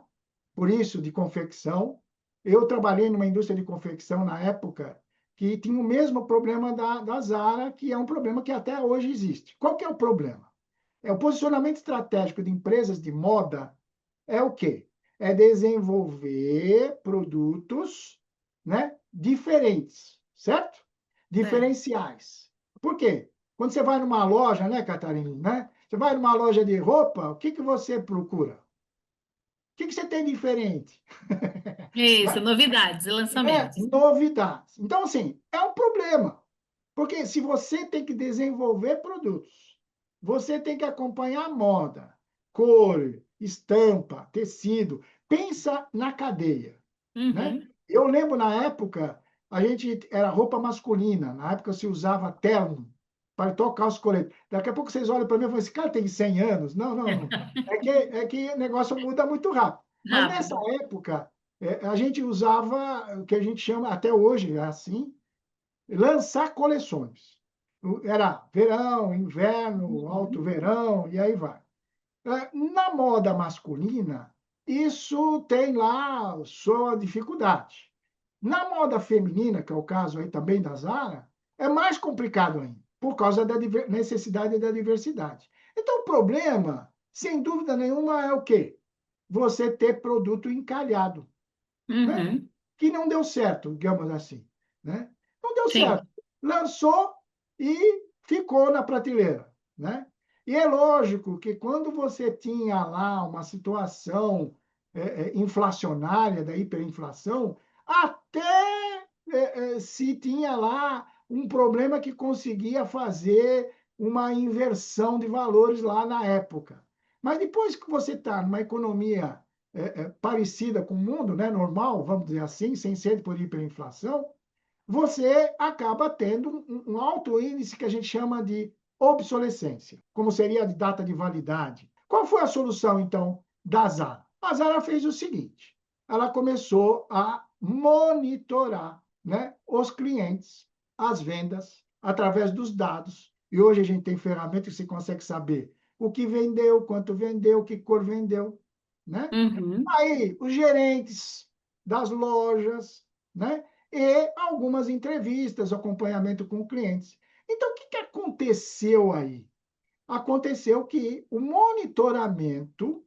por isso, de confecção? Eu trabalhei numa indústria de confecção na época que tinha o mesmo problema da Zara, que é um problema que até hoje existe. Qual que é o problema? O posicionamento estratégico de empresas de moda é o quê? É desenvolver produtos, né, diferentes, certo? Certo. Diferenciais. Por quê? Quando você vai numa loja, né, Catarina, né? Você vai numa loja de roupa, o que que você procura? O que que você tem diferente? Isso, Né? novidades e lançamentos. Novidades. Então, assim, é um problema. Porque se você tem que desenvolver produtos, você tem que acompanhar a moda, cor, estampa, tecido, pensa na cadeia, né? Uhum. Eu lembro na época, a gente era roupa masculina, na época se usava terno para tocar os coletes. Daqui a pouco vocês olham para mim e falam, esse cara tem 100 anos? Não, não, não. É que o negócio muda muito rápido. Mas nessa Rápido. época, a gente usava o que a gente chama, até hoje é assim, lançar coleções. Era verão, inverno, alto Uhum. verão, e aí vai. Na moda masculina, isso tem lá sua dificuldade. Na moda feminina, que é o caso aí também da Zara, é mais complicado ainda, por causa da necessidade da diversidade. Então, o problema, sem dúvida nenhuma, é o quê? Você ter produto encalhado, né? Uhum. Que não deu certo, digamos assim, né? Não deu certo. Sim. Lançou e ficou na prateleira, né? E é lógico que quando você tinha lá uma situação inflacionária, da hiperinflação, até se tinha lá um problema que conseguia fazer uma inversão de valores lá na época. Mas depois que você está numa economia parecida com o mundo, né, normal, vamos dizer assim, sem ser por hiperinflação, você acaba tendo um alto índice que a gente chama de obsolescência, como seria a data de validade. Qual foi a solução, então, da Zara? A Zara fez o seguinte: ela começou a monitorar, né, os clientes, as vendas, através dos dados. E hoje a gente tem ferramentas que você consegue saber o que vendeu, quanto vendeu, que cor vendeu, né? Uhum. Aí, os gerentes das lojas, né? E algumas entrevistas, acompanhamento com clientes. Então, o que aconteceu aí? Aconteceu que o monitoramento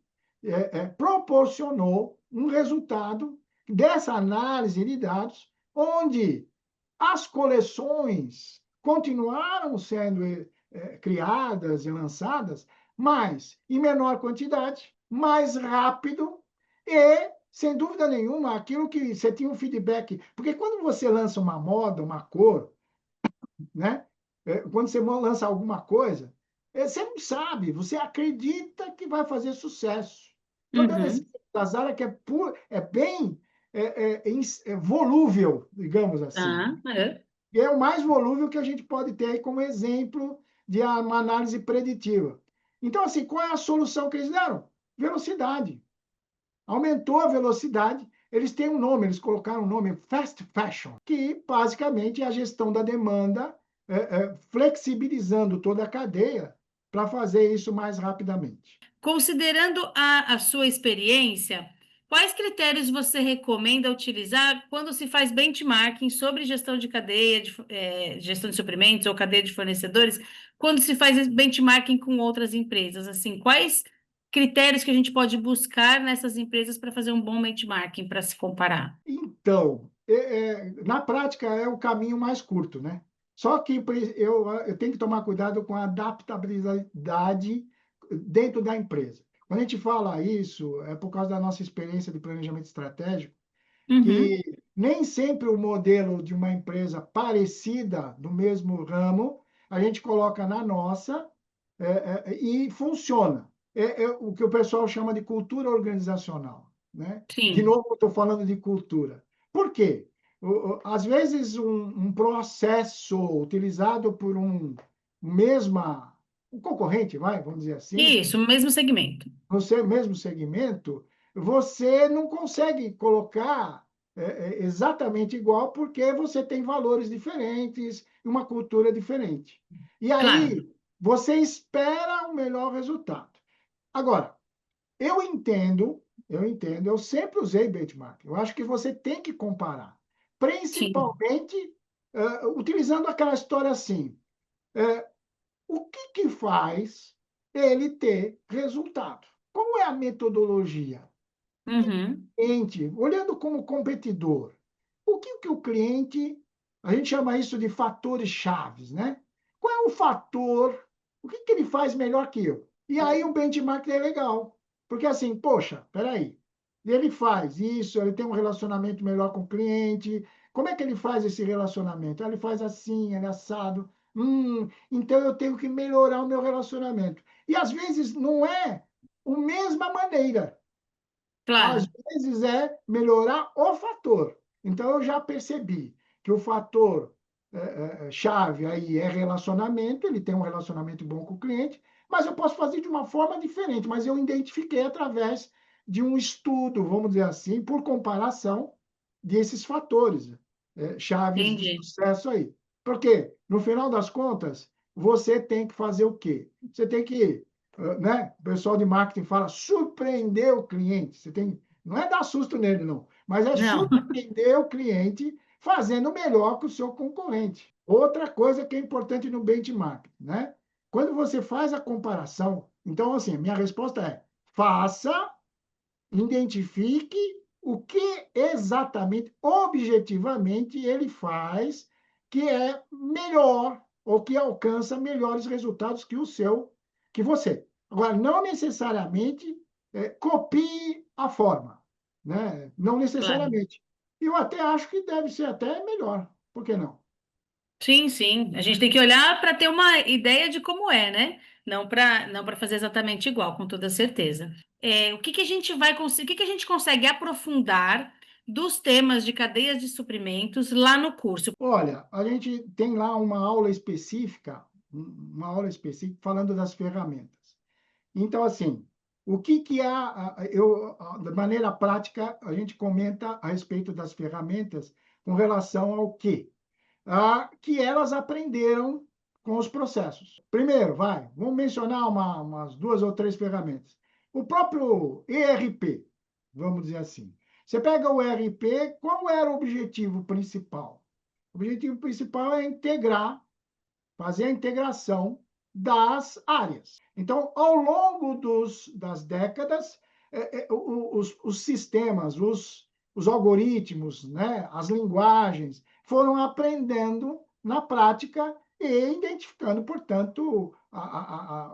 proporcionou um resultado dessa análise de dados, onde As coleções continuaram sendo criadas e lançadas, mas em menor quantidade, mais rápido e, sem dúvida nenhuma, aquilo que você tinha um feedback. Porque quando você lança uma moda, uma cor, né? Quando você lança alguma coisa, você não sabe, você acredita que vai fazer sucesso. Então, beleza, Uhum. da Zara que é bem volúvel, digamos assim. Tá. É. E é o mais volúvel que a gente pode ter aí como exemplo de uma análise preditiva. Então, assim, qual é a solução que eles deram? Velocidade. Aumentou a velocidade. Eles têm um nome, eles colocaram o nome Fast Fashion, que basicamente é a gestão da demanda, flexibilizando toda a cadeia para fazer isso mais rapidamente. Considerando a sua experiência, quais critérios você recomenda utilizar quando se faz benchmarking sobre gestão de cadeia, gestão de suprimentos ou cadeia de fornecedores, quando se faz benchmarking com outras empresas? Assim, quais critérios que a gente pode buscar nessas empresas para fazer um bom benchmarking para se comparar? Então, na prática é o caminho mais curto, né? Só que eu tenho que tomar cuidado com a adaptabilidade dentro da empresa. Quando a gente fala isso, é por causa da nossa experiência de planejamento estratégico, Uhum. que nem sempre o modelo de uma empresa parecida, do mesmo ramo, a gente coloca na nossa e funciona. É o que o pessoal chama de cultura organizacional, né? De Sim. novo, estou falando de cultura. Por quê? Às vezes, um processo utilizado por um concorrente, vamos dizer assim, Isso, mesmo segmento. no seu mesmo segmento, você não consegue colocar exatamente igual, porque você tem valores diferentes, uma cultura diferente. E Claro. aí, você espera o melhor resultado. Agora, eu sempre usei benchmark. Eu acho que você tem que comparar, Sim. principalmente utilizando aquela história assim. O que faz ele ter resultado? Como é a metodologia? Uhum. Cliente, olhando como competidor, o que o cliente, a gente chama isso de fatores chaves, né? Qual é o fator, o que ele faz melhor que eu? E aí o benchmark é legal, porque assim, poxa, peraí, ele faz isso, ele tem um relacionamento melhor com o cliente, como é que ele faz esse relacionamento? Ele faz assim, ele é assado, então eu tenho que melhorar o meu relacionamento. E às vezes não é a mesma maneira, às Claro. vezes é melhorar o fator. Então, eu já percebi que o fator chave aí é relacionamento, ele tem um relacionamento bom com o cliente, mas eu posso fazer de uma forma diferente, mas eu identifiquei através de um estudo, vamos dizer assim, por comparação desses fatores chaves de Entendi. sucesso aí. Porque, no final das contas, você tem que fazer o quê? Você tem que né? O pessoal de marketing fala surpreender o cliente. Você tem, não é dar susto nele, não, mas é Não. surpreender o cliente fazendo melhor que o seu concorrente. Outra coisa que é importante no benchmark, né? Quando você faz a comparação, então, assim, minha resposta é: faça, identifique o que exatamente, objetivamente, ele faz que é melhor ou que alcança melhores resultados que o seu, que você. Agora, não necessariamente copie a forma, né? Não Claro. necessariamente. Eu até acho que deve ser até melhor. Por que não? Sim, sim. A gente tem que olhar para ter uma ideia de como é, né? Não para fazer exatamente igual, com toda certeza. O que que a gente vai conseguir, o que que a gente consegue aprofundar dos temas de cadeias de suprimentos lá no curso? Olha, a gente tem lá uma aula específica falando das ferramentas. Então, assim, o que é, de maneira prática, a gente comenta a respeito das ferramentas com relação ao quê? Que elas aprenderam com os processos. Primeiro, vamos mencionar umas duas ou três ferramentas. O próprio ERP, vamos dizer assim. Você pega o ERP, qual era o objetivo principal? O objetivo principal é fazer a integração das áreas. Então, ao longo das décadas, os sistemas, os algoritmos, né, as linguagens foram aprendendo na prática e identificando, portanto,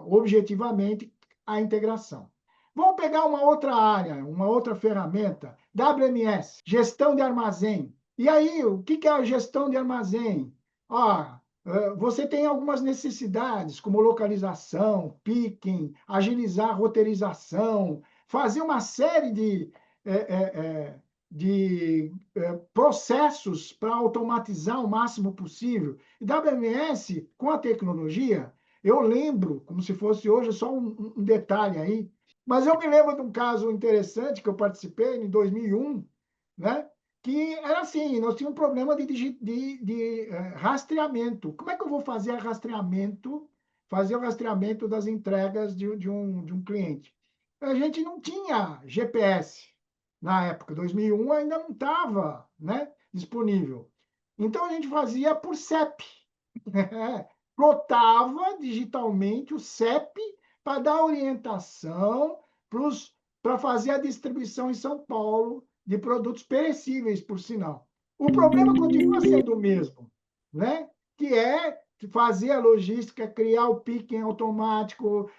objetivamente a integração. Vamos pegar uma outra área, uma outra ferramenta, WMS, gestão de armazém. E aí, o que é a gestão de armazém? Ah, você tem algumas necessidades, como localização, picking, agilizar a roteirização, fazer uma série de processos para automatizar o máximo possível. E WMS, com a tecnologia, eu lembro, como se fosse hoje, só um detalhe aí, mas eu me lembro de um caso interessante que eu participei em 2001, né? Que era assim, nós tínhamos um problema de rastreamento. Como é que eu vou fazer fazer o rastreamento das entregas de um cliente? A gente não tinha GPS na época, 2001 ainda não estava, né, disponível. Então a gente fazia por CEP, plotava digitalmente o CEP para dar orientação para fazer a distribuição em São Paulo de produtos perecíveis, por sinal. O problema continua sendo o mesmo, né? Que é fazer a logística, criar o picking automático,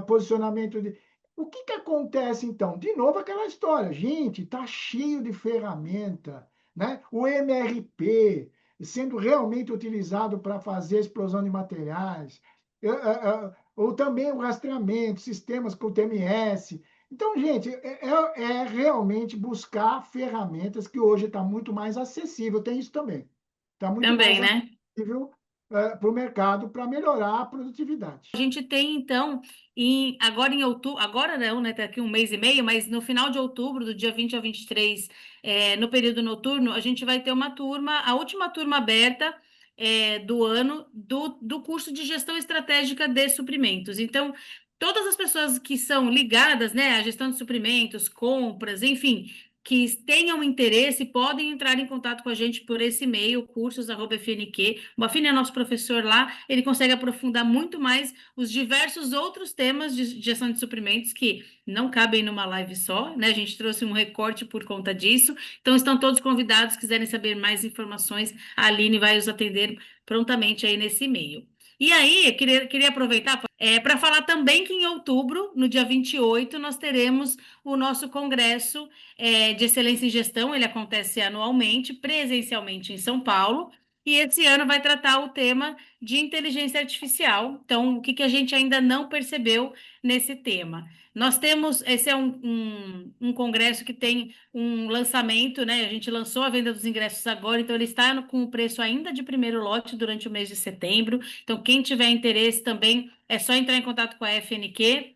posicionamento de. O que acontece então? De novo aquela história, gente, está cheio de ferramenta, né? O MRP, sendo realmente utilizado para fazer explosão de materiais, ou também o rastreamento, sistemas com TMS. Então, gente, é realmente buscar ferramentas que hoje está muito mais acessível, tem isso também. Está muito mais Também, né? acessível para o mercado para melhorar a produtividade. A gente tem, então, agora em outubro, agora não, né? Daqui um mês e meio, mas no final de outubro, do dia 20 ao 23, no período noturno, a gente vai ter uma turma, a última turma aberta do ano do curso de gestão estratégica de suprimentos. Então, todas as pessoas que são ligadas, né, à gestão de suprimentos, compras, enfim, que tenham interesse, podem entrar em contato com a gente por esse e-mail, cursos@fnq. O Bafini é nosso professor lá, ele consegue aprofundar muito mais os diversos outros temas de gestão de suprimentos que não cabem numa live só, né? A gente trouxe um recorte por conta disso. Então, estão todos convidados, quiserem saber mais informações, a Aline vai os atender prontamente aí nesse e-mail. E aí, queria aproveitar para falar também que em outubro, no dia 28, nós teremos o nosso congresso de excelência em gestão. Ele acontece anualmente, presencialmente em São Paulo, e esse ano vai tratar o tema de inteligência artificial. Então, o que a gente ainda não percebeu nesse tema? Nós temos, esse é um congresso que tem um lançamento, né? A gente lançou a venda dos ingressos agora, então ele está com o preço ainda de primeiro lote durante o mês de setembro. Então, quem tiver interesse também, é só entrar em contato com a FNQ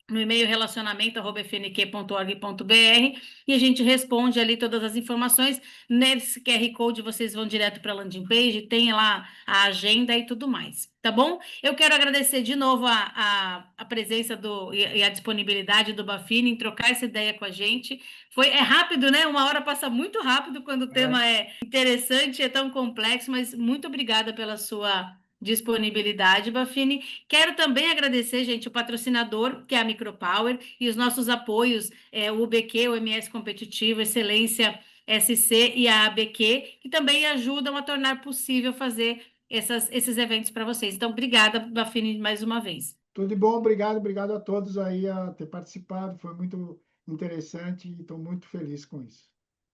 no e-mail relacionamento@fnq.org.br e a gente responde ali todas as informações. Nesse QR Code vocês vão direto para a landing page, tem lá a agenda e tudo mais, tá bom? Eu quero agradecer de novo a presença e a disponibilidade do Bafini em trocar essa ideia com a gente. É rápido, né? Uma hora passa muito rápido quando o tema é interessante, é tão complexo, mas muito obrigada pela sua disponibilidade, Bafini. Quero também agradecer, gente, o patrocinador, que é a Micropower, e os nossos apoios, o UBQ, o MS Competitivo, Excelência SC e a ABQ, que também ajudam a tornar possível fazer esses eventos para vocês. Então, obrigada, Bafini, mais uma vez. Tudo de bom, obrigado a todos aí a ter participado, foi muito interessante e estou muito feliz com isso.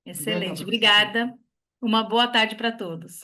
Um grande Excelente, abraço a todos. obrigada. Uma boa tarde para todos.